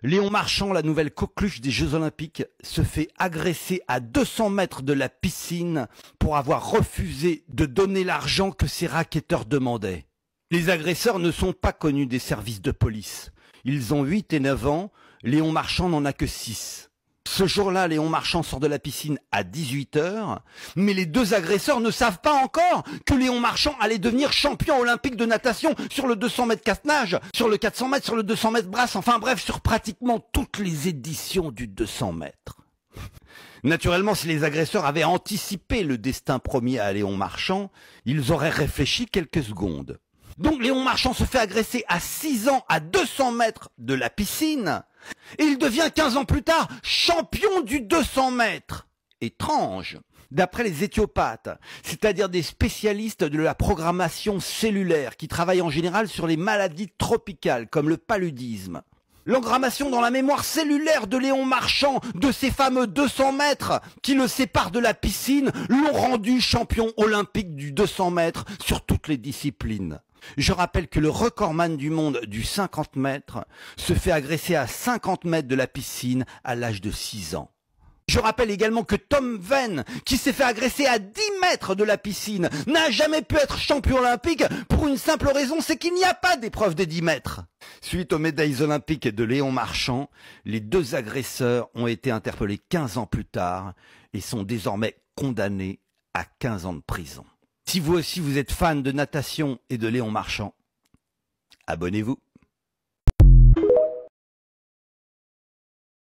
Léon Marchand, la nouvelle coqueluche des Jeux Olympiques, se fait agresser à 200 mètres de la piscine pour avoir refusé de donner l'argent que ses racketteurs demandaient. Les agresseurs ne sont pas connus des services de police. Ils ont 8 et 9 ans, Léon Marchand n'en a que 6. Ce jour-là, Léon Marchand sort de la piscine à 18 h, mais les deux agresseurs ne savent pas encore que Léon Marchand allait devenir champion olympique de natation sur le 200 mètres casse-nage, sur le 400 mètres, sur le 200 mètres brasse, enfin bref, sur pratiquement toutes les éditions du 200 mètres. Naturellement, si les agresseurs avaient anticipé le destin promis à Léon Marchand, ils auraient réfléchi quelques secondes. Donc Léon Marchand se fait agresser à 6 ans à 200 mètres de la piscine et il devient 15 ans plus tard champion du 200 mètres. Étrange. D'après les éthiopathes, c'est-à-dire des spécialistes de la programmation cellulaire qui travaillent en général sur les maladies tropicales comme le paludisme, l'engrammation dans la mémoire cellulaire de Léon Marchand de ces fameux 200 mètres qui le séparent de la piscine l'ont rendu champion olympique du 200 mètres sur toutes les disciplines. Je rappelle que le recordman du monde du 50 mètres se fait agresser à 50 mètres de la piscine à l'âge de 6 ans. Je rappelle également que Tom Venn, qui s'est fait agresser à 10 mètres de la piscine, n'a jamais pu être champion olympique pour une simple raison, c'est qu'il n'y a pas d'épreuve des 10 mètres. Suite aux médailles olympiques de Léon Marchand, les deux agresseurs ont été interpellés 15 ans plus tard et sont désormais condamnés à 15 ans de prison. Si vous aussi vous êtes fan de natation et de Léon Marchand, abonnez-vous.